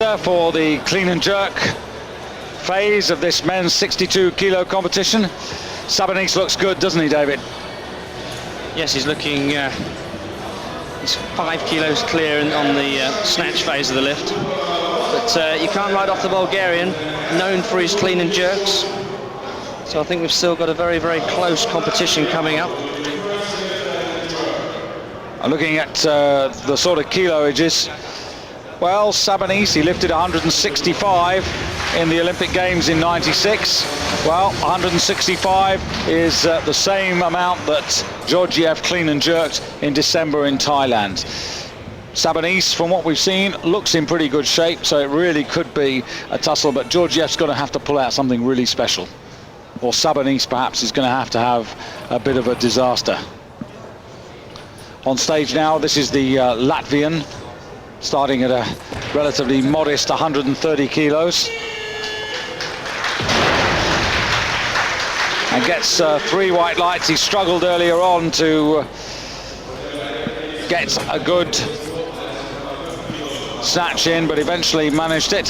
leader for the clean and jerk phase of this men's 62 kilo competition. Sabanese looks good, doesn't he, David? Yes, he's looking, he's 5 kilos clear on the snatch phase of the lift. But you can't write off the Bulgarian, known for his clean and jerks. So I think we've still got a very, very close competition coming up. Looking at the sort of kiloages, well, Sabanese, he lifted 165 in the Olympic Games in '96. Well, 165 is the same amount that Georgiev clean and jerked in December in Thailand. Sabanese, from what we've seen, looks in pretty good shape, so it really could be a tussle, but Georgiev's going to have to pull out something really special. Or Sabanese perhaps is going to have a bit of a disaster. On stage now, this is the Latvian, starting at a relatively modest 130 kilos. And gets 3 white lights. He struggled earlier on to get a good snatch in, but eventually managed it.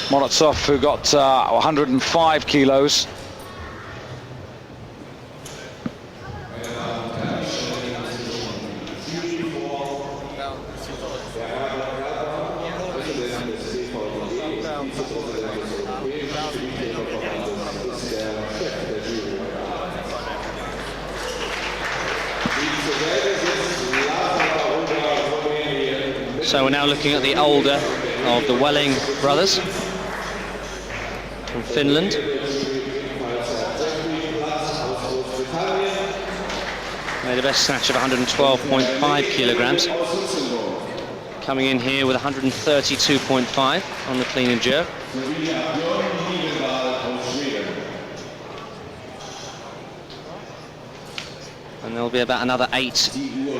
Morozov, who got 105 kilos. So we're now looking at the older of the Welling brothers from Finland. Made a best snatch of 112.5 kilograms. Coming in here with 132.5 on the clean and jerk. And there'll be about another 8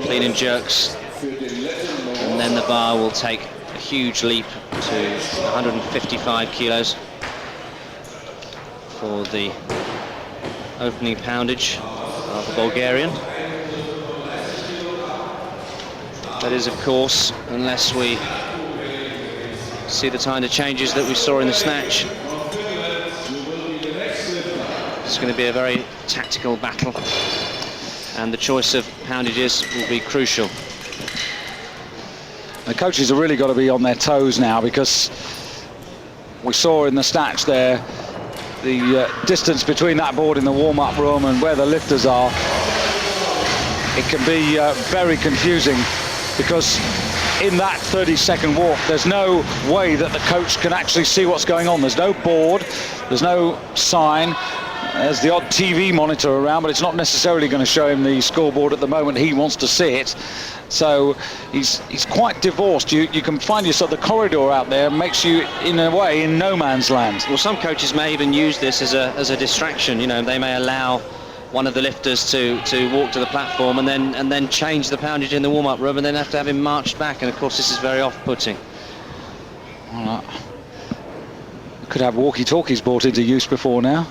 clean and jerks. And then the bar will take a huge leap to 155 kilos for the opening poundage of the Bulgarian. That is, of course, unless we see the kind of changes that we saw in the snatch. It's going to be a very tactical battle, and the choice of poundages will be crucial. The coaches have really got to be on their toes now, because we saw in the snatch there the distance between that board in the warm-up room and where the lifters are. It can be very confusing, because in that 30-second walk there's no way that the coach can actually see what's going on. There's no board, there's no sign. There's the odd TV monitor around, but it's not necessarily going to show him the scoreboard at the moment he wants to see it. So he's quite divorced. You can find yourself, the corridor out there makes you, in a way, in no man's land. Well, some coaches may even use this as a distraction. You know, they may allow one of the lifters to walk to the platform and then change the poundage in the warm-up room, and then have to have him marched back. And of course, this is very off-putting. Well, could have walkie-talkies brought into use before now.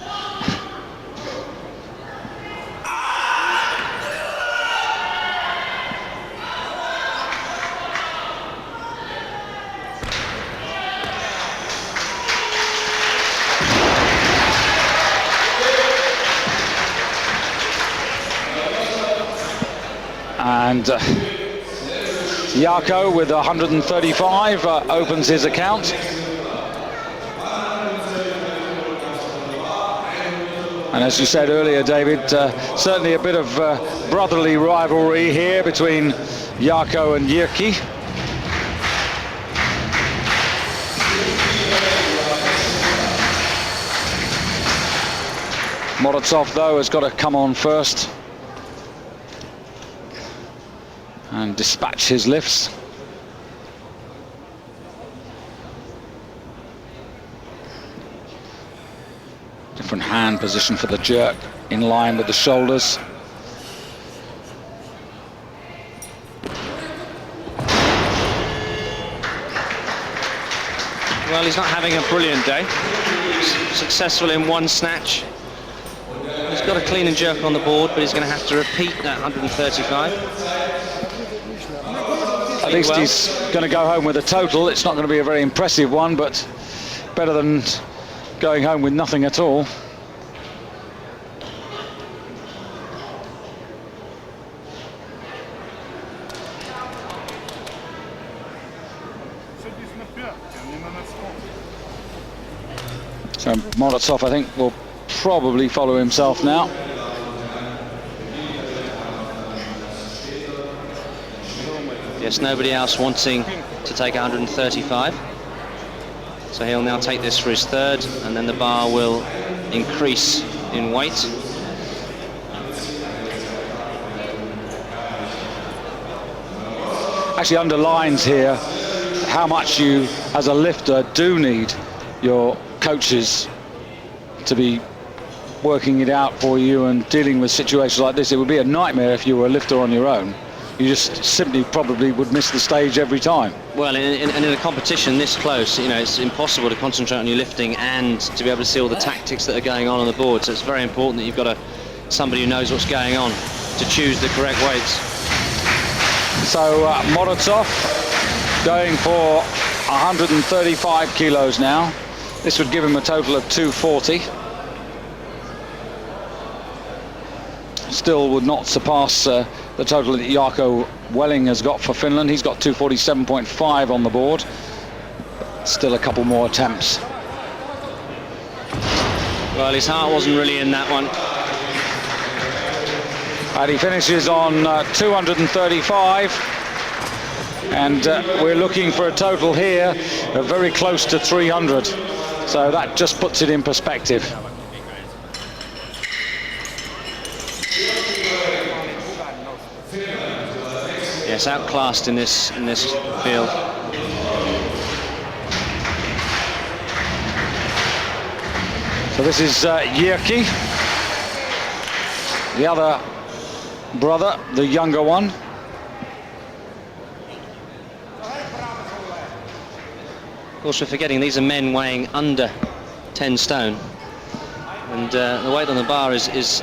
And Jarkko with 135 opens his account. And as you said earlier, David, certainly a bit of brotherly rivalry here between Jarkko and Jyrki. Morozov, though, has got to come on first and dispatch his lifts. Different hand position for the jerk, in line with the shoulders. Well, he's not having a brilliant day. Successful in one snatch. He's got a clean and jerk on the board, but he's going to have to repeat that 135. At least he's going to go home with a total. It's not going to be a very impressive one, but better than going home with nothing at all. So Morozov, I think, will probably follow himself now. Yes, nobody else wanting to take 135. So he'll now take this for his third, and then the bar will increase in weight. Actually underlines here how much you, as a lifter, do need your coaches to be working it out for you and dealing with situations like this. It would be a nightmare if you were a lifter on your own. You just simply probably would miss the stage every time. Well, in a competition this close, you know, it's impossible to concentrate on your lifting and to be able to see all the tactics that are going on the board. So it's very important that you've got somebody who knows what's going on to choose the correct weights. So Morozov going for 135 kilos now. This would give him a total of 240. Still would not surpass the total that Jarkko Welling has got for Finland. He's got 247.5 on the board. Still a couple more attempts. Well, his heart wasn't really in that one. And he finishes on 235. And we're looking for a total here of very close to 300. So that just puts it in perspective. Yes, outclassed in this field. So this is Jyrki, the other brother, the younger one. Of course, we're forgetting these are men weighing under 10 stone, and the weight on the bar is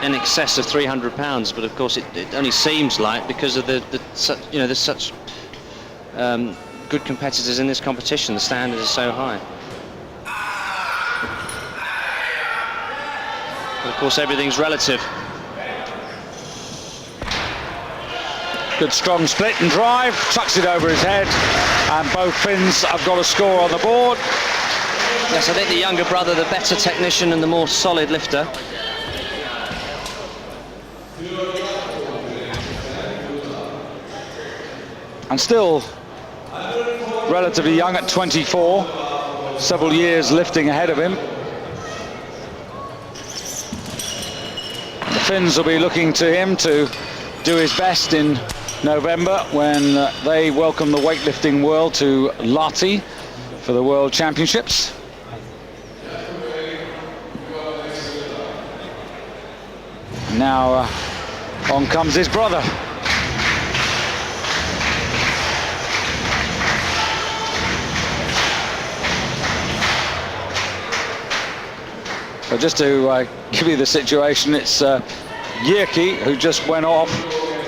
in excess of 300 pounds. But of course, it only seems light because of there's such good competitors in this competition. The standards are so high. But of course, everything's relative. Good strong split and drive, chucks it over his head, and both Finns have got a score on the board. Yes, I think the younger brother, the better technician and the more solid lifter. And still relatively young at 24, several years lifting ahead of him. The Finns will be looking to him to do his best in November when they welcome the weightlifting world to Lahti for the World Championships. Now on comes his brother. So just to give you the situation, it's Jyrki, who just went off,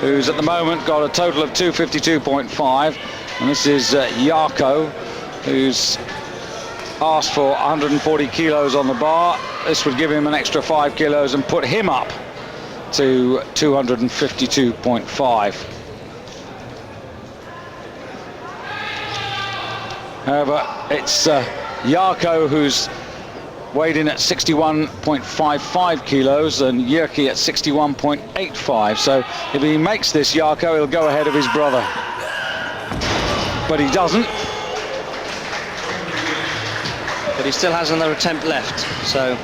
who's at the moment got a total of 252.5, and this is Jarkko, who's asked for 140 kilos on the bar. This would give him an extra 5 kilos and put him up to 252.5. However, it's Jarkko who's weighed in at 61.55 kilos and Jyrki at 61.85. So if he makes this, Jarkko, he'll go ahead of his brother. But he doesn't. But he still has another attempt left, so...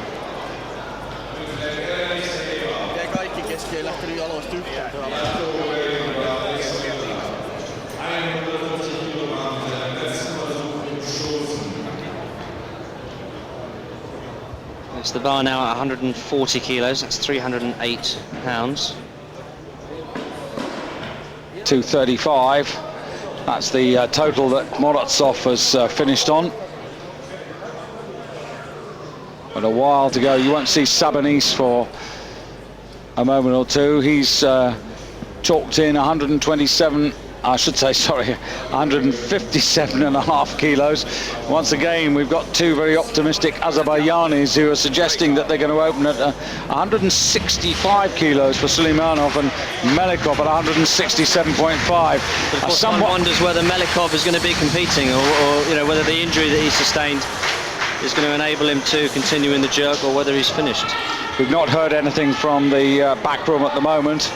It's the bar now at 140 kilos, that's 308 pounds. 235, that's the total that Morozov has finished on. But a while to go. You won't see Sabonis for a moment or two. He's chalked in 127 I should say, sorry, 157.5 kilos. Once again, we've got two very optimistic Azerbaijanis who are suggesting that they're going to open at 165 kilos for Suleimanov and Melikov at 167.5. But of course, one wonders whether Melikov is going to be competing, or you know, whether the injury that he sustained is going to enable him to continue in the jerk, or whether he's finished. We've not heard anything from the back room at the moment.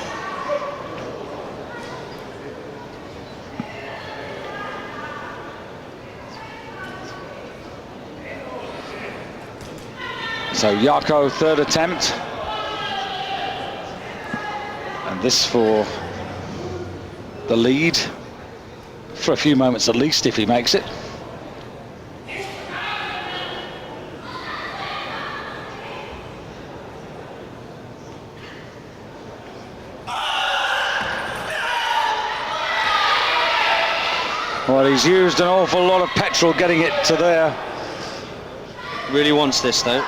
So Jarko, third attempt. And this for the lead for a few moments at least, if he makes it. Well, he's used an awful lot of petrol getting it to there. Really wants this, though.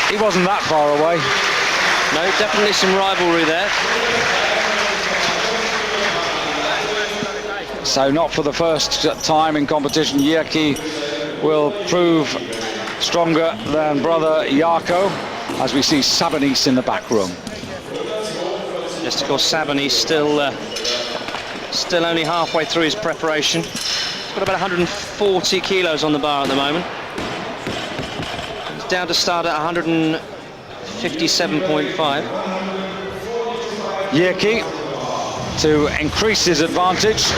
He wasn't that far away. No, definitely some rivalry there. So not for the first time in competition, Yerki will prove stronger than brother Jarko, as we see Sabonis in the back room. Just of course, Sabonis still only halfway through his preparation. He's got about 140 kilos on the bar at the moment. He's down to start at 157.5. Yerki to increase his advantage.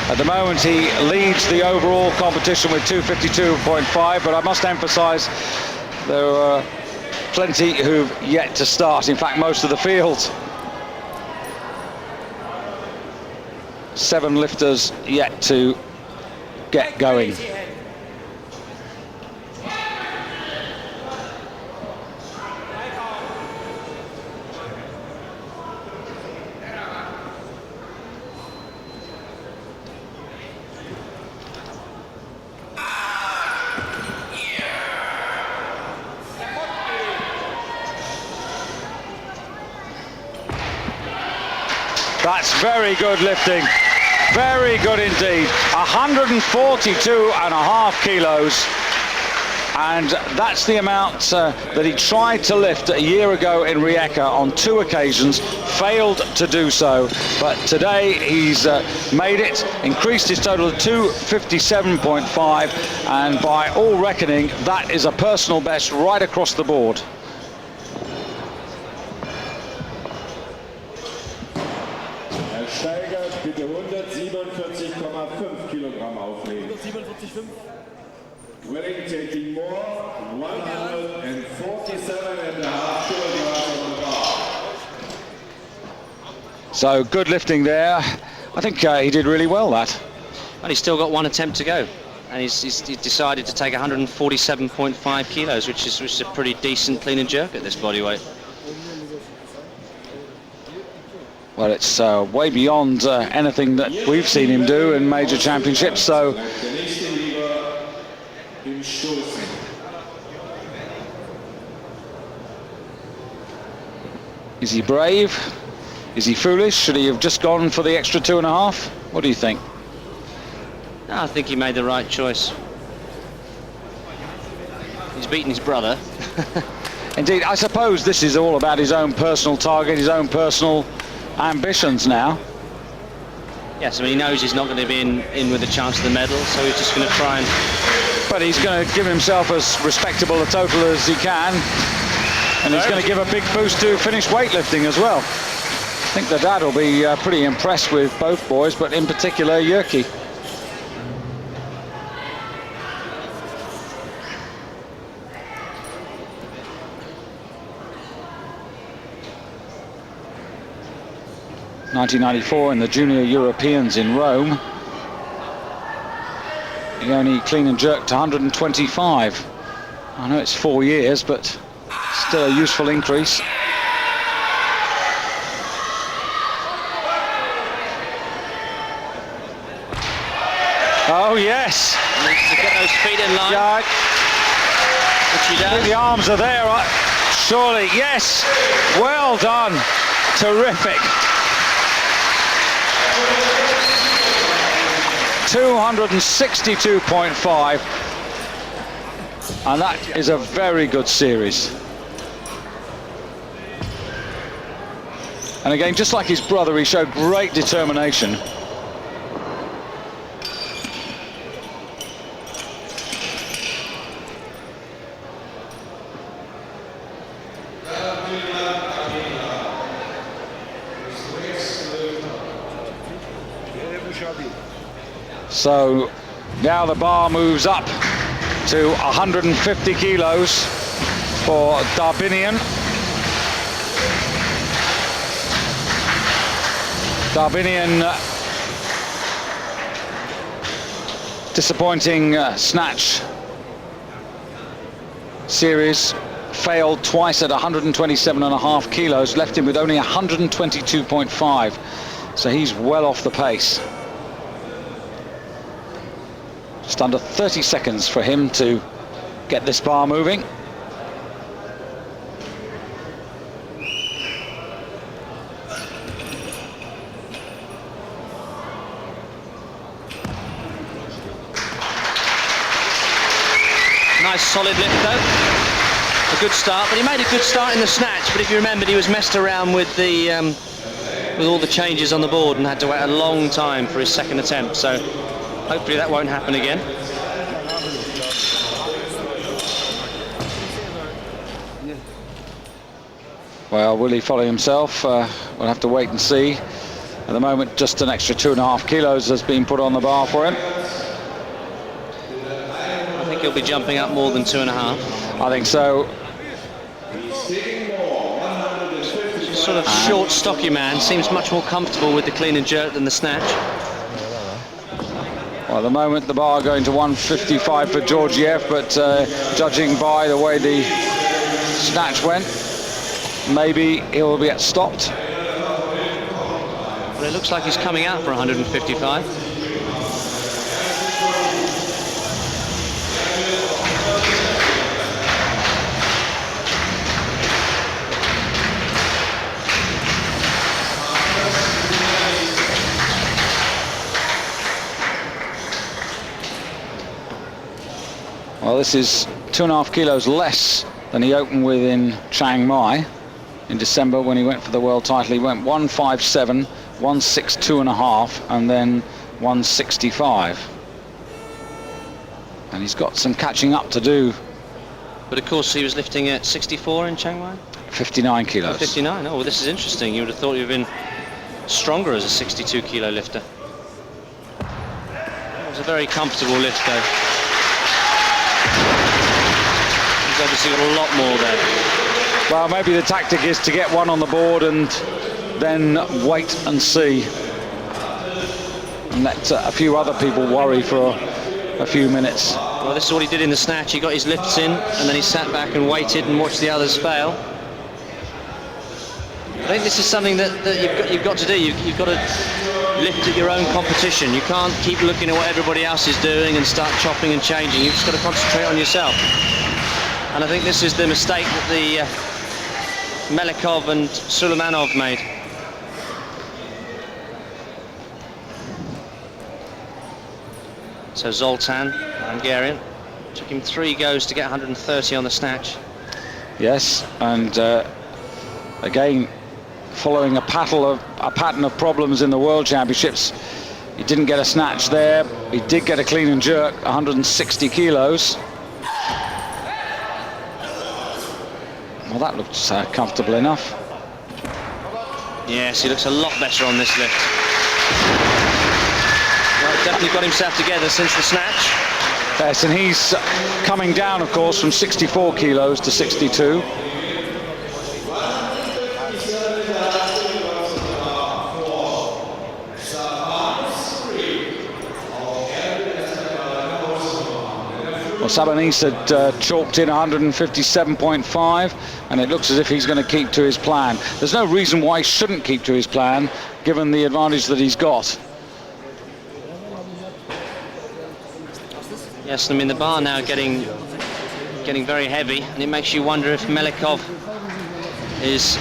At the moment he leads the overall competition with 252.5, but I must emphasize there are plenty who've yet to start. In fact, most of the field. 7 lifters yet to get going. That's very good lifting. Very good indeed. 142.5 kilos. And that's the amount that he tried to lift a year ago in Rijeka on 2 occasions, failed to do so. But today he's made it, increased his total to 257.5, and by all reckoning, that is a personal best right across the board. Bitte 147,5 Kilogramm aufnehmen. 147,5. Willing taking more, 147.5 kilograms on the bar. So good lifting there. I think he did really well that. And he's still got 1 attempt to go. And he's decided to take 147.5 kilos, which is a pretty decent clean and jerk at this body weight. Well, it's way beyond anything that we've seen him do in major championships, so... Is he brave? Is he foolish? Should he have just gone for the extra 2.5? What do you think? No, I think he made the right choice. He's beaten his brother. Indeed, I suppose this is all about his own personal target, his own personal ambitions now. Yes, I mean, he knows he's not going to be in with a chance of the medal, so he's just going to try and... But he's going to give himself as respectable a total as he can, and he's going to give a big boost to Finnish weightlifting as well. I think the dad will be pretty impressed with both boys, but in particular Yerki. ...1994 in the Junior Europeans in Rome. He only clean and jerked 125. I know it's 4 years, but still a useful increase. Oh yes! Needs to get those feet in line. Yeah, which he does. I think the arms are there. Surely, yes. Well done. Terrific. 262.5. And that is a very good series. And again, just like his brother, he showed great determination. So now the bar moves up to 150 kilos for Darbinian. Darbinian, disappointing snatch series, failed twice at 127.5 kilos, left him with only 122.5, so he's well off the pace. Just under 30 seconds for him to get this bar moving. Nice solid lift though. A good start, but he made a good start in the snatch. But if you remembered, he was messed around with the with all the changes on the board and had to wait a long time for his second attempt. So hopefully that won't happen again. Well, will he follow himself? We'll have to wait and see. At the moment, just an extra 2.5 kilos has been put on the bar for him. I think he'll be jumping up more than 2.5. I think so. Sort of short, stocky man, seems much more comfortable with the clean and jerk than the snatch. Well, at the moment, the bar going to 155 for Georgiev, but judging by the way the snatch went, maybe he'll be stopped. But it looks like he's coming out for 155. Well, this is 2.5 kilos less than he opened with in Chiang Mai in December when he went for the world title. He went 157, 162.5, and then 165. And he's got some catching up to do. But of course, he was lifting at 64 in Chiang Mai? 59 kilos. 59, oh, well, this is interesting. You would have thought you'd have been stronger as a 62 kilo lifter. It was a very comfortable lift, though. He's obviously got a lot more there. Well, maybe the tactic is to get one on the board and then wait and see. And let a few other people worry for a few minutes. Well, this is what he did in the snatch. He got his lifts in, and then he sat back and waited and watched the others fail. I think this is something that you've got to do. You've got to lift at your own competition. You can't keep looking at what everybody else is doing and start chopping and changing. You've just got to concentrate on yourself. And I think this is the mistake that the Melikov and Suleimanov made. So Zoltan, Hungarian, took him 3 goes to get 130 on the snatch. Yes, and again, following a pattern of problems in the World Championships, he didn't get a snatch there. He did get a clean and jerk, 160 kilos. Well, that looks comfortable enough. Yes, he looks a lot better on this lift. Well, definitely got himself together since the snatch. Yes, and he's coming down, of course, from 64 kilos to 62. Well, Sabonis had chalked in 157.5, and it looks as if he's going to keep to his plan. There's no reason why he shouldn't keep to his plan, given the advantage that he's got. Yes, I mean, the bar now getting getting very heavy, and it makes you wonder if Melikov is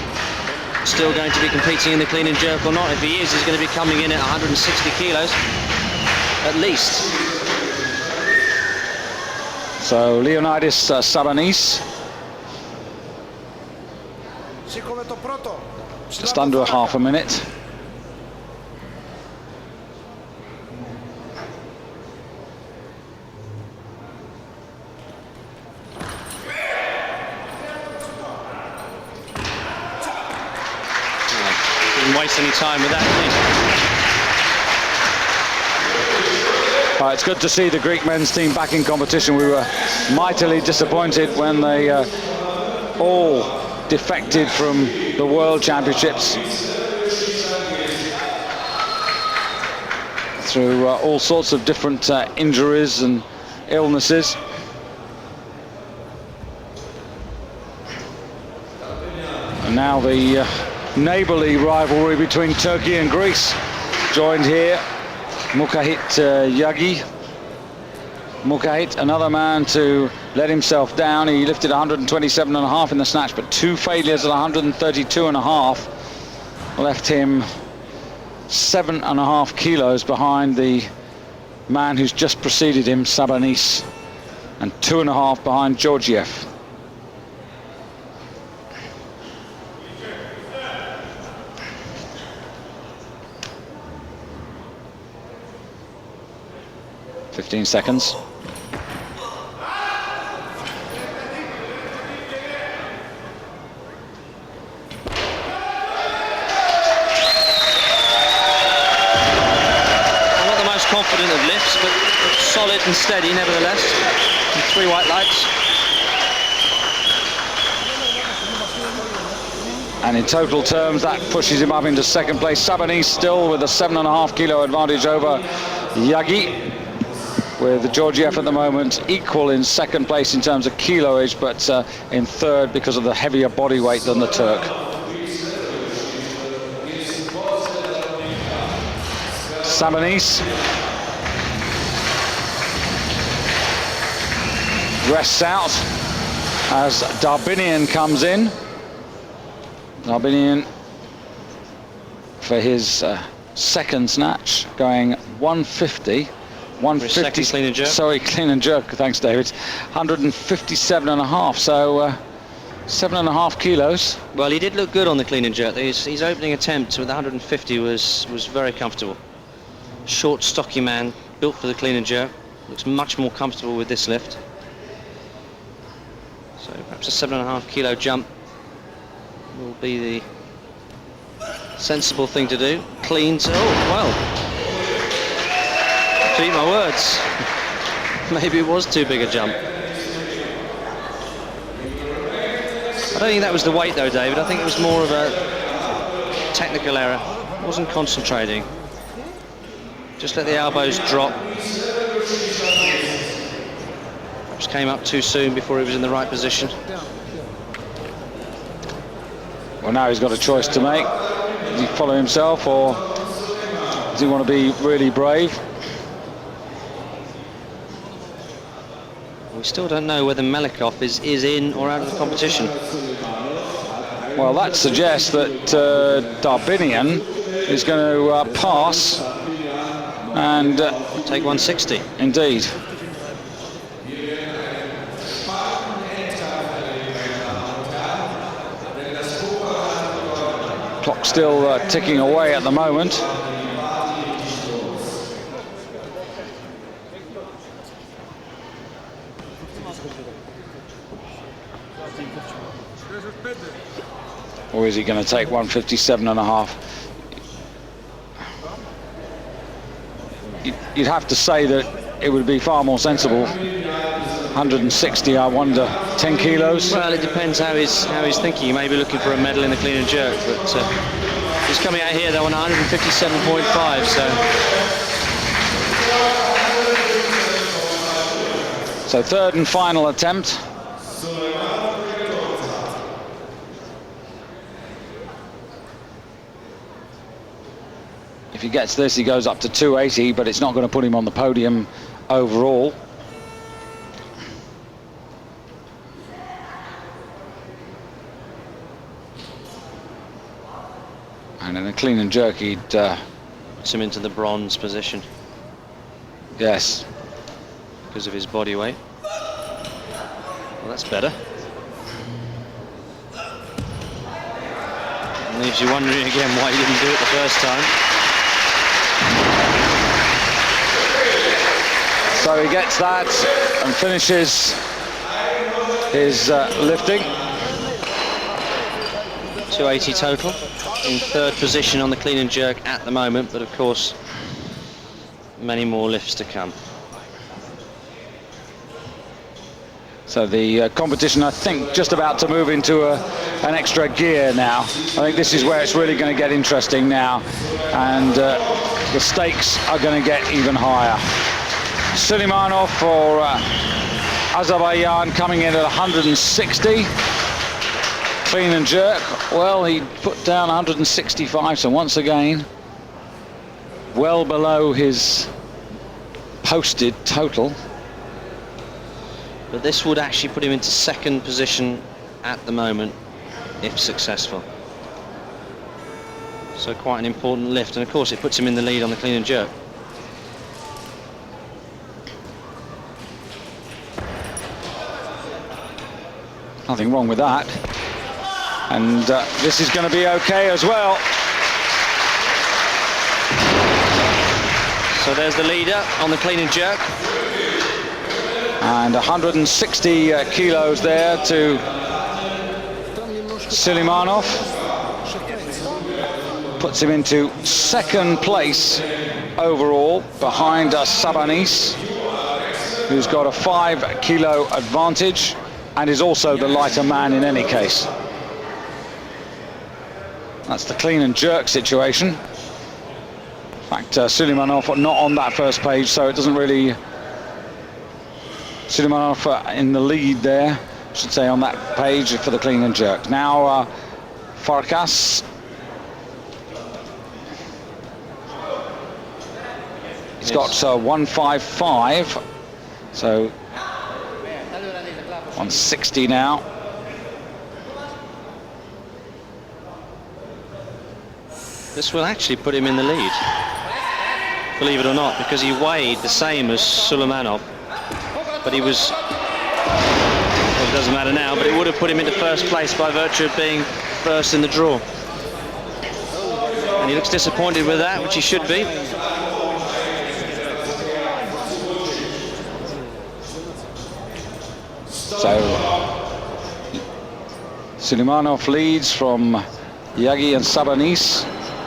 still going to be competing in the clean and jerk or not. If he is, he's going to be coming in at 160 kilos at least. So Leonidas Sabonis, just under a half a minute. Didn't waste any time with that, did he? It's good to see the Greek men's team back in competition. We were mightily disappointed when they all defected from the World Championships through all sorts of different injuries and illnesses. And now the neighbourly rivalry between Turkey and Greece joined here. Mukahit Yagi. Mukahit, another man to let himself down. He lifted 127.5 in the snatch, but 2 failures at 132.5 left him 7.5 kilos behind the man who's just preceded him, Sabonis, and 2.5 behind Georgiev. Fifteen seconds. Confident of lifts, but solid and steady nevertheless. And 3 white lights. And in total terms, that pushes him up into second place. Sabonis still with a 7.5 kilo advantage over Yagi, with Georgiev at the moment equal in second place in terms of kiloage, but in third because of the heavier body weight than the Turk. Sabonis rests out as Darbinian comes in. Darbinian for his second snatch, going 150. 150 clean and jerk. Sorry, clean and jerk. Thanks, David. 157.5. So 7.5 kilos. Well, he did look good on the clean and jerk. His opening attempt with 150 was very comfortable. Short, stocky man, built for the clean and jerk. Looks much more comfortable with this lift. So perhaps a 7.5 kilo jump will be the sensible thing to do. Cleans. Oh well. To eat my words. Maybe it was too big a jump. I don't think that was the weight though, David. I think it was more of a technical error. Wasn't concentrating. Just let the elbows drop. Perhaps came up too soon before he was in the right position. Well, now he's got a choice to make. Does he follow himself, or does he want to be really brave? We still don't know whether Melikov is in or out of the competition. Well, that suggests that Darbinian is going to pass and take 160. Indeed. Clock still ticking away at the moment. Or is he going to take 157.5? You'd have to say that it would be far more sensible. 160, I wonder. 10 kilos? Well, it depends how he's thinking. He may be looking for a medal in the clean and jerk, but he's coming out here though on 157.5, So third and final attempt. If he gets this, he goes up to 280, but it's not going to put him on the podium overall. clean and jerk, he'd... Puts him into the bronze position yes. because of his body weight. Well, that's better. And leaves you wondering again why he didn't do it the first time. So he gets that and finishes his lifting. 280 total, in third position on the clean and jerk at the moment, but of course many more lifts to come. So the competition, I think, just about to move into an extra gear now. I think this is where it's really going to get interesting now, and the stakes are going to get even higher. Suleimanov for Azerbaijan coming in at 160. Clean and jerk, well, he put down 165, so once again, well below his posted total. But this would actually put him into second position at the moment, if successful. So quite an important lift, and of course it puts him in the lead on the clean and jerk. Nothing wrong with that. And this is going to be okay as well. So there's the leader on the clean and jerk. And 160 kilos there to Suleimanov. Puts him into second place overall behind Sabanis, who's got a 5 kilo advantage and is also the lighter man in any case. That's the clean and jerk situation. In fact, Suleimanov not on that first page, so it doesn't really... Suleimanov in the lead there, I should say, on that page for the clean and jerk. Now Farkas. He's got 155, so 160 now. This will actually put him in the lead, believe it or not, because he weighed the same as Suleimanov, but he was, well, it doesn't matter now, but it would have put him into first place by virtue of being first in the draw. And he looks disappointed with that, which he should be. So Suleimanov leads from Yagi and Sabanis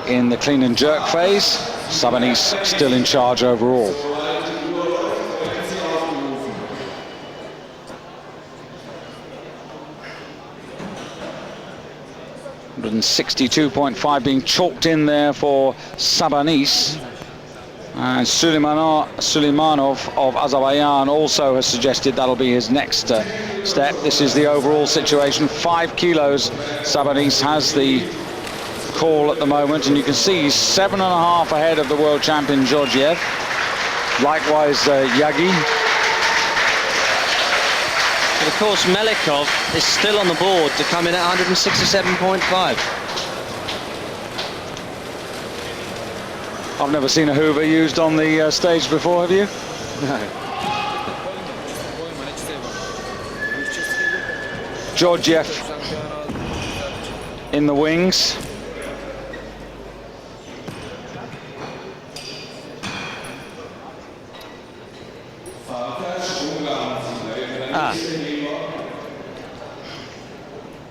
in the clean and jerk phase. Sabanis still in charge overall. $162.5 being chalked in there for Sabanis. And Suleimanov of Azerbaijan also has suggested that'll be his next step. This is the overall situation. 5 kilos. Sabanis has the call at the moment, and you can see he's 7.5 ahead of the world champion Georgiev. Likewise, Yagi. But of course, Melikov is still on the board to come in at 167.5. I've never seen a Hoover used on the stage before, have you? No. Georgiev in the wings.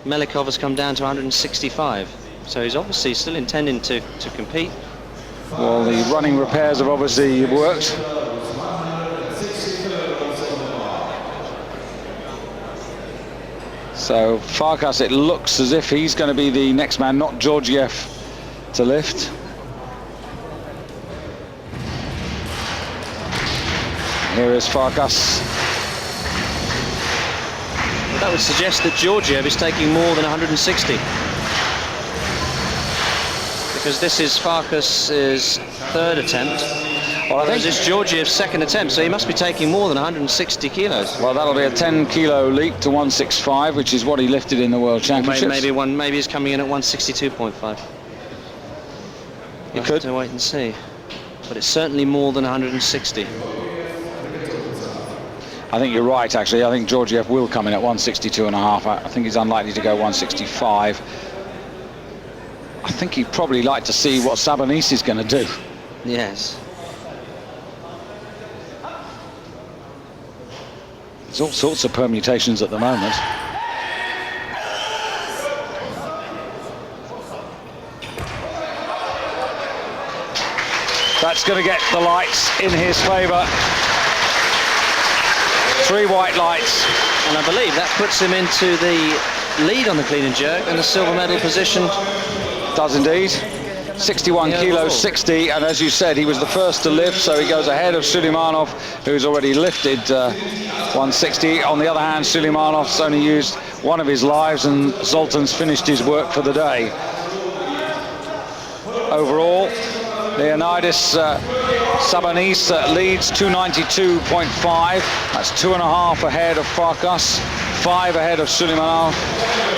Melikov has come down to 165, so he's obviously still intending to compete. Well, the running repairs have obviously worked. So Farkas, it looks as if he's going to be the next man, not Georgiev, to lift. Here is Farkas. Well, that would suggest that Georgiev is taking more than 160. Because this is Farkas's third attempt. Well, I think this is Georgiev's second attempt, so he must be taking more than 160 kilos. Well, that'll be a 10 kilo leap to 165, which is what he lifted in the World Championships. Maybe he's coming in at 162.5. You could. Have to wait and see. But it's certainly more than 160. I think you're right, actually. I think Georgiev will come in at 162.5. I think he's unlikely to go 165. I think he'd probably like to see what Sabonis is going to do. Yes. There's all sorts of permutations at the moment. That's going to get the lights in his favour. 3 white lights. And I believe that puts him into the lead on the clean and jerk and the silver medal position. Does indeed. 61 kilos, 60, and as you said, he was the first to lift, so he goes ahead of Suleimanov, who's already lifted 160. On the other hand, Suleimanov's only used one of his lives, and Zoltan's finished his work for the day. Overall, Leonidas Sabonis leads 292.5. That's 2.5 ahead of Farkas, 5 ahead of Suleimanov,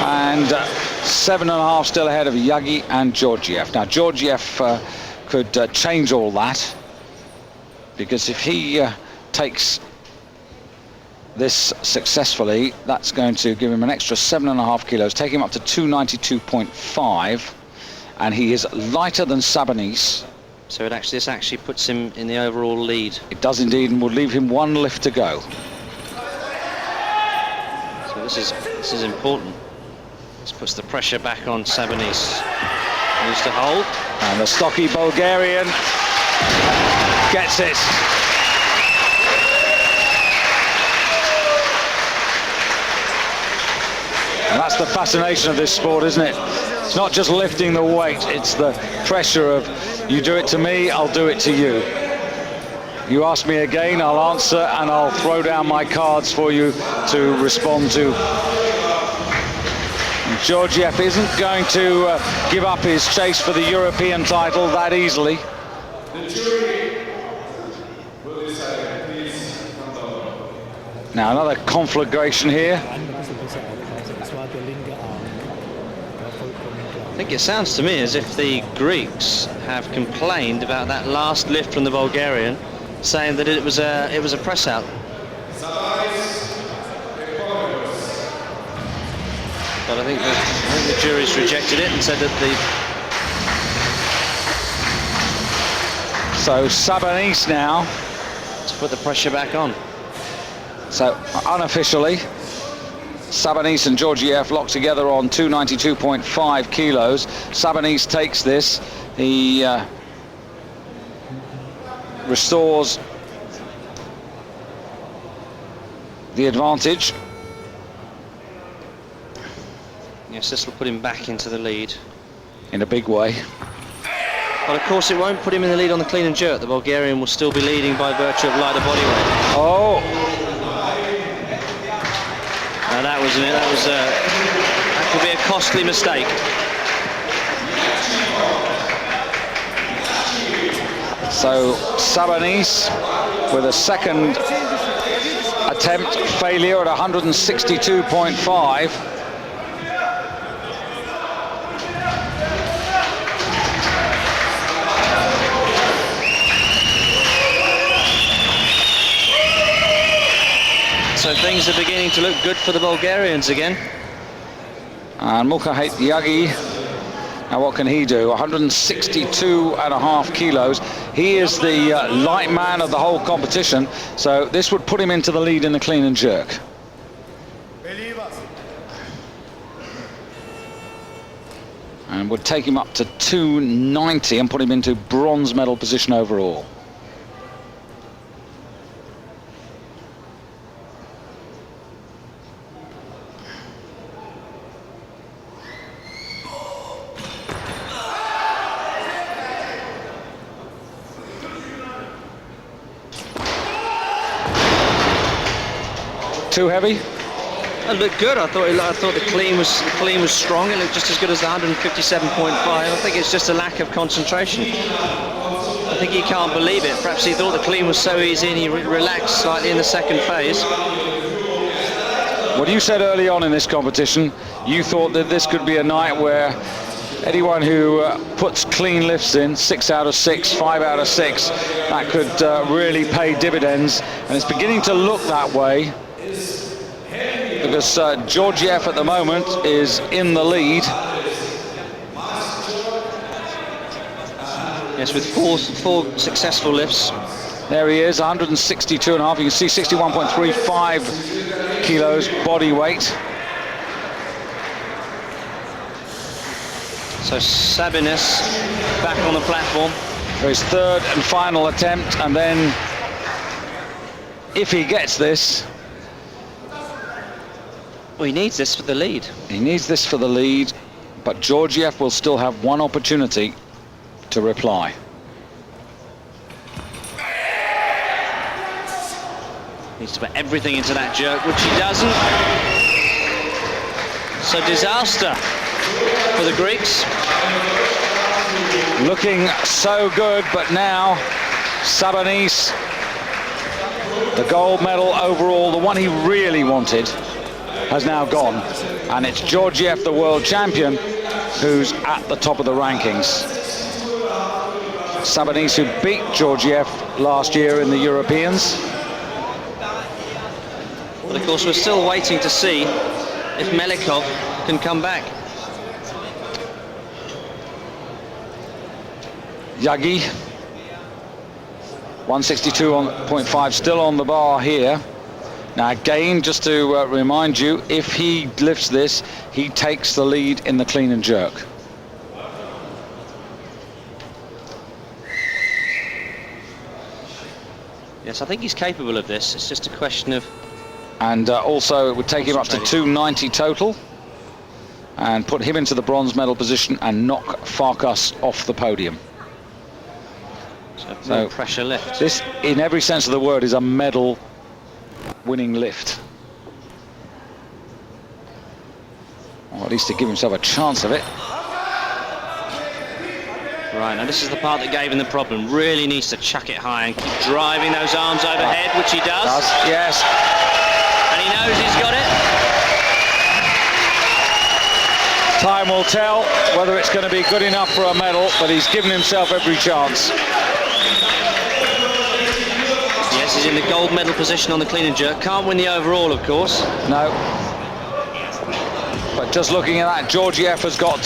and 7.5 still ahead of Yagi and Georgiev. Now, Georgiev could change all that, because if he takes this successfully, that's going to give him an extra 7.5 kilos, take him up to 292.5, and he is lighter than Sabonis. So this actually puts him in the overall lead. It does indeed, and will leave him 1 lift to go. So this is important. This puts the pressure back on Sabonis. Needs to hold. And the stocky Bulgarian gets it. And that's the fascination of this sport, isn't it? It's not just lifting the weight, it's the pressure of, you do it to me, I'll do it to you. You ask me again, I'll answer, and I'll throw down my cards for you to respond to. And Georgiev isn't going to give up his chase for the European title that easily. Now another conflagration here. I think it sounds to me as if the Greeks have complained about that last lift from the Bulgarian, saying that it was a press out. But I think the jury's rejected it and said that So Sabonis now to put the pressure back on. So unofficially, Sabonis and Georgiev locked together on 292.5 kilos. Sabonis takes this. He restores the advantage. Yes, this will put him back into the lead. In a big way. But of course it won't put him in the lead on the clean and jerk. The Bulgarian will still be leading by virtue of lighter body weight. Oh! Now that could be a costly mistake. So Sabonis with a second attempt failure at 162.5. So things are beginning to look good for the Bulgarians again. And Mulkahate Yagi, now what can he do? 162.5 kilos. He is the light man of the whole competition, so this would put him into the lead in the clean and jerk. And would take him up to 290 and put him into bronze medal position overall. Too heavy? It looked good. I thought the clean was strong. It looked just as good as the 157.5. I think it's just a lack of concentration. I think he can't believe it. Perhaps he thought the clean was so easy and he relaxed slightly in the second phase. What you said early on in this competition, you thought that this could be a night where anyone who puts clean lifts in, 6 out of 6, 5 out of 6, that could really pay dividends. And it's beginning to look that way, because Georgiev at the moment is in the lead. Yes, with four successful lifts. There he is, 162.5. You can see 61.35 kilos body weight. So Sabonis back on the platform For his third and final attempt, and then if he gets this... Well, he needs this for the lead. He needs this for the lead, but Georgiev will still have one opportunity to reply. Needs to put everything into that jerk, which he doesn't. So disaster for the Greeks. Looking so good, but now Sabonis, the gold medal overall, the one he really wanted, has now gone. And it's Georgiev, the world champion, who's at the top of the rankings. Sabonis, who beat Georgiev last year in the Europeans. But of course, we're still waiting to see if Melikov can come back. Yagi, 162.5, still on the bar here. Now again, just to remind you, if he lifts this, he takes the lead in the clean and jerk. Yes, I think he's capable of this. It's just a question of... And also it would take him up to 290 total and put him into the bronze medal position and knock Farkas off the podium. So pressure lift. This, in every sense of the word, is a medal winning lift. Or at least to give himself a chance of it. Right, now this is the part that gave him the problem. Really needs to chuck it high and keep driving those arms overhead, which he does. Yes. And he knows he's got it. Time will tell whether it's going to be good enough for a medal, but he's given himself every chance. Yes, he's in the gold medal position on the clean and jerk. Can't win the overall, of course. No. But just looking at that, Georgiev has got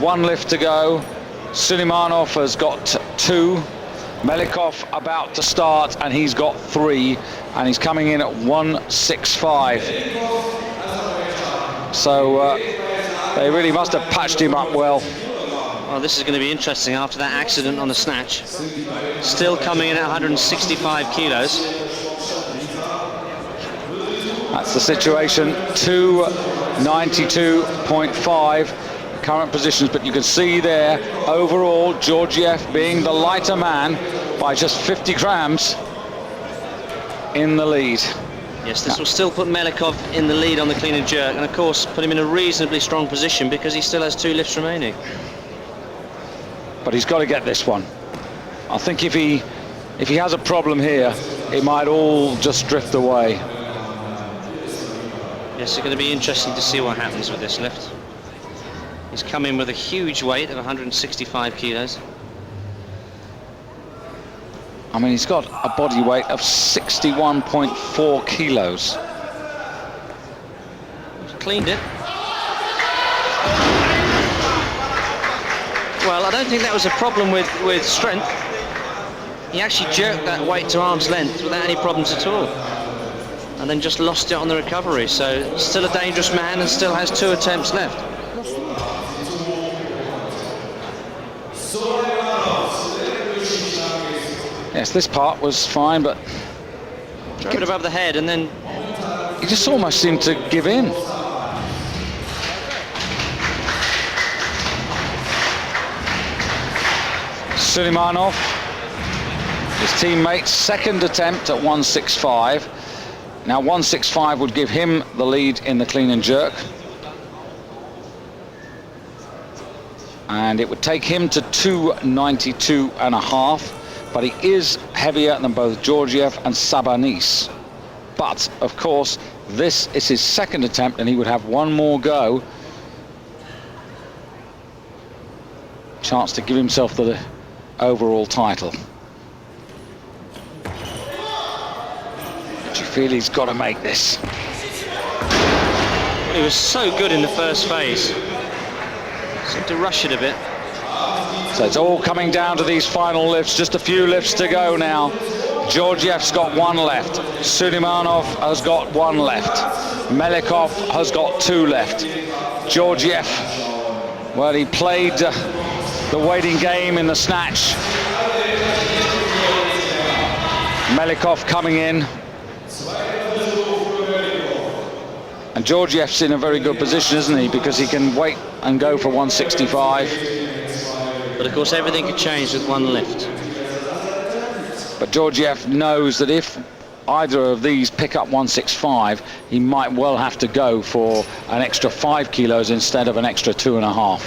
one lift to go. Suleimanov has got 2. Melikov about to start, and he's got 3, and he's coming in at 165. So they really must have patched him up well. Well, this is going to be interesting after that accident on the snatch. Still coming in at 165 kilos. That's the situation. 292.5 current positions, but you can see there overall Georgiev being the lighter man by just 50 grams in the lead. Yes, this will still put Melikov in the lead on the clean and jerk, and of course put him in a reasonably strong position because he still has 2 lifts remaining. But he's got to get this one. I think if he has a problem here, it might all just drift away. Yes, it's going to be interesting to see what happens with this lift. He's come in with a huge weight of 165 kilos. I mean, he's got a body weight of 61.4 kilos. He's cleaned it. Well, I don't think that was a problem with strength. He actually jerked that weight to arm's length without any problems at all. And then just lost it on the recovery. So still a dangerous man and still has 2 attempts left. Yes, this part was fine, but drove it above the head and then he just almost seemed to give in. Suleimanov, his teammate's second attempt at 165. Now 165 would give him the lead in the clean and jerk. And it would take him to 292.5. But he is heavier than both Georgiev and Sabonis. But, of course, this is his second attempt, and he would have one more go chance to give himself the overall title. But you feel he's got to make this. He was so good in the first phase. Seemed to rush it a bit. So it's all coming down to these final lifts. Just a few lifts to go now. Georgiev's got one left. Suleimanov has got one left. Melikov has got two left. Georgiev, well, he played the waiting game in the snatch. Melikov coming in. And Georgiev's in a very good position, isn't he? Because he can wait and go for 165. But of course, everything could change with one lift. But Georgiev knows that if either of these pick up 165, he might well have to go for an extra 5 kilos instead of an extra 2.5.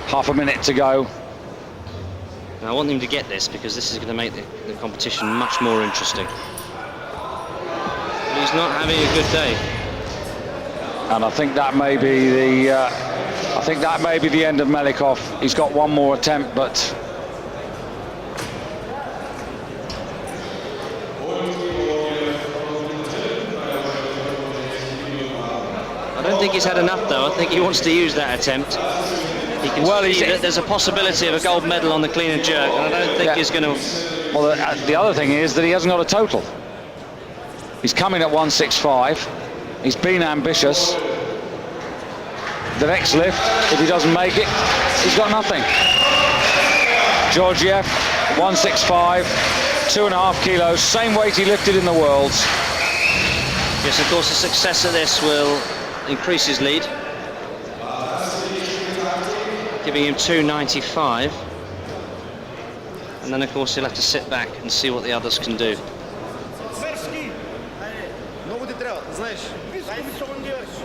Half a minute to go. Now, I want him to get this because this is going to make the competition much more interesting. He's not having a good day. And I think that may be the end of Melikov. He's got one more attempt, but I don't think he's had enough, though. I think he wants to use that attempt. He can see that there's a possibility of a gold medal on the clean and jerk, and I don't think he's going to. Well, the other thing is that he hasn't got a total. He's coming at 165. He's been ambitious. The next lift, if he doesn't make it, he's got nothing. Georgiev, 165, 2.5 kilos, same weight he lifted in the Worlds. Yes, of course, the success of this will increase his lead, giving him 295. And then, of course, he'll have to sit back and see what the others can do.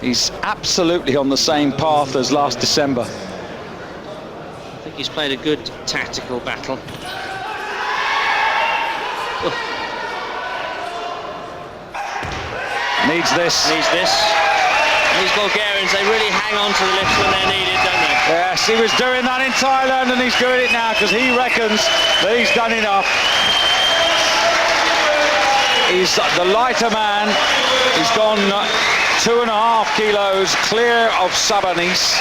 He's absolutely on the same path as last December. I think he's played a good tactical battle. Needs this. Needs this. These Bulgarians, they really hang on to the lifts when they're needed, don't they? Yes, he was doing that in Thailand, and he's doing it now because he reckons that he's done enough. He's the lighter man. He's gone 2.5 kilos clear of Sabanis.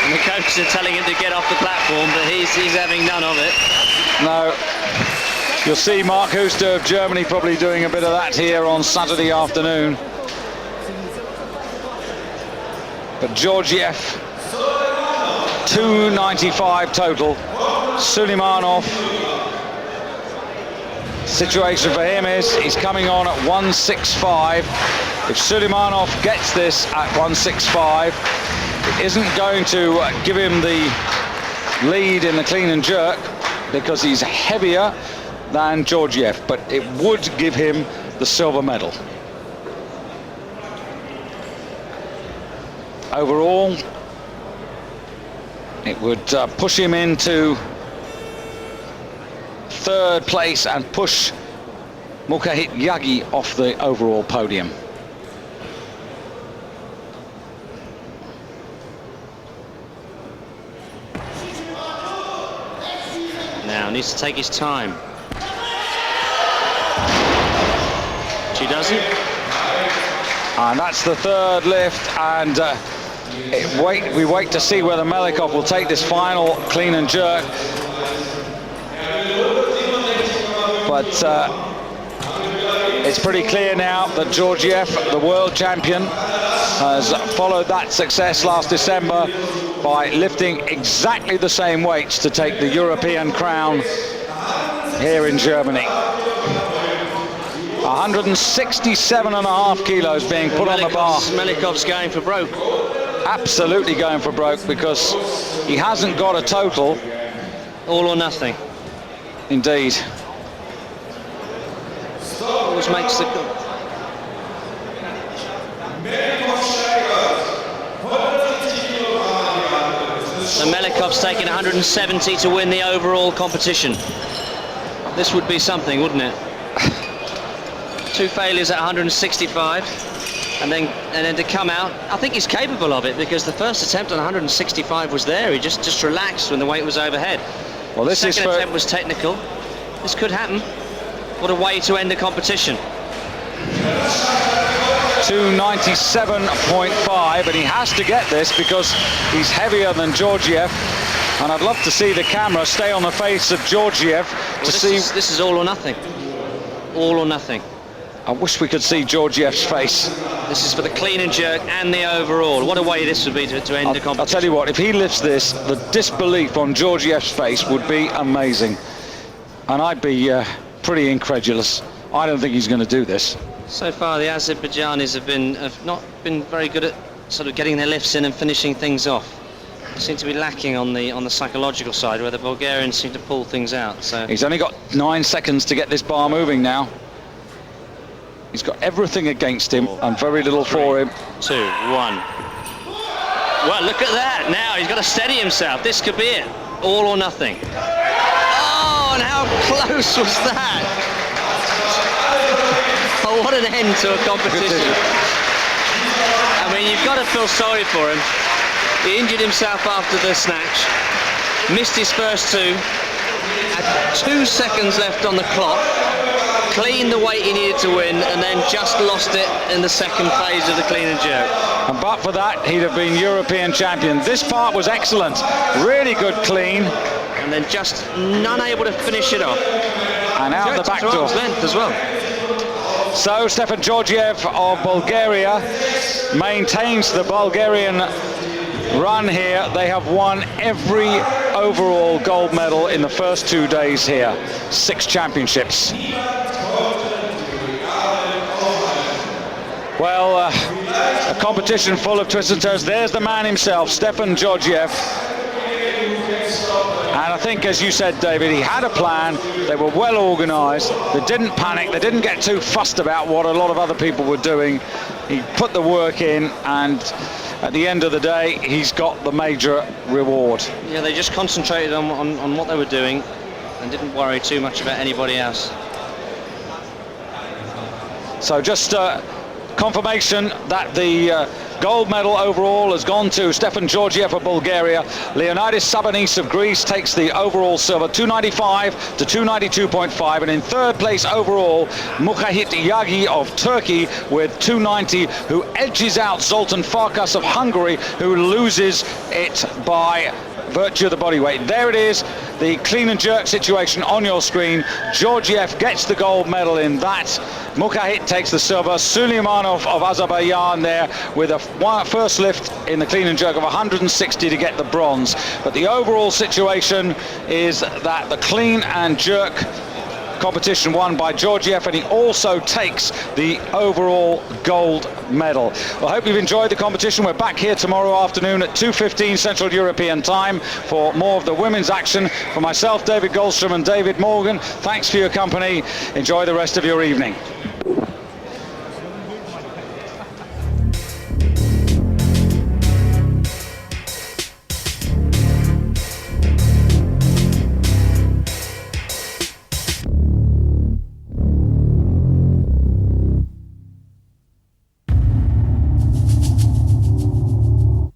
And the coaches are telling him to get off the platform, but he's having none of it. No. You'll see Mark Huster of Germany probably doing a bit of that here on Saturday afternoon. But Georgiev, 295 total. Suleimanov, situation for him is he's coming on at 165. If Suleimanov gets this at 165, it isn't going to give him the lead in the clean and jerk because he's heavier than Georgiev, but it would give him the silver medal. Overall, it would push him into third place and push Mukhahit Yagi off the overall podium. Now needs to take his time. She doesn't. And that's the third lift, and we wait to see whether Melikov will take this final clean and jerk. But it's pretty clear now that Georgiev, the world champion, has followed that success last December by lifting exactly the same weights to take the European crown here in Germany. 167.5 kilos being put on the bar. Melikov's going for broke. Absolutely going for broke because he hasn't got a total. All or nothing. Indeed. Always makes the... So Melikov's taking 170 to win the overall competition. This would be something, wouldn't it? 2 failures at 165. and then to come out, I think he's capable of it, because the first attempt on 165 was there. He just relaxed when the weight was overhead. Well, this Second attempt was technical. This could happen. What a way to end the competition. 297.5, and he has to get this because he's heavier than Georgiev. And I'd love to see the camera stay on the face of Georgiev to see. This is all or nothing. All or nothing. I wish we could see Georgiev's face. This is for the clean and jerk and the overall. What a way this would be to end the competition. I'll tell you what, if he lifts this, the disbelief on Georgiev's face would be amazing. And I'd be pretty incredulous. I don't think he's going to do this. So far, the Azerbaijanis have not been very good at sort of getting their lifts in and finishing things off. They seem to be lacking on the psychological side, where the Bulgarians seem to pull things out. So he's only got 9 seconds to get this bar moving now. He's got everything against him and very little for him. 2, 1. Well, look at that. Now he's got to steady himself. This could be it. All or nothing. Oh, and how close was that? Oh, what an end to a competition. I mean, you've got to feel sorry for him. He injured himself after the snatch, missed his first 2, had 2 seconds left on the clock, cleaned the weight he needed to win, and then just lost it in the second phase of the clean and jerk. And but for that, he'd have been European champion. This part was excellent. Really good clean. And then just unable to finish it off. And out the back door. Length as well. So Stefan Georgiev of Bulgaria maintains the Bulgarian run here. They have won every overall gold medal in the first 2 days here. 6 championships. Well, a competition full of twists and turns. There's the man himself, Stefan Georgiev. And I think, as you said, David, he had a plan. They were well organised. They didn't panic. They didn't get too fussed about what a lot of other people were doing. He put the work in, and at the end of the day, he's got the major reward. Yeah, they just concentrated on what they were doing and didn't worry too much about anybody else. So just confirmation that the gold medal overall has gone to Stefan Georgiev of Bulgaria. Leonidas Sabonis of Greece takes the overall silver, 295 to 292.5, and in third place overall, Mukahit Yagi of Turkey with 290, who edges out Zoltan Farkas of Hungary, who loses it by virtue of the body weight. There it is, the clean and jerk situation on your screen. Georgiev gets the gold medal in that. Mukahit takes the silver. Suleimanov of Azerbaijan there with a first lift in the clean and jerk of 160 to get the bronze. But the overall situation is that the clean and jerk competition won by Georgiev, and he also takes the overall gold medal. Well, I hope you've enjoyed the competition. We're back here tomorrow afternoon at 2:15 Central European Time for more of the women's action. For myself, David Goldstrom, and David Morgan, thanks for your company. Enjoy the rest of your evening.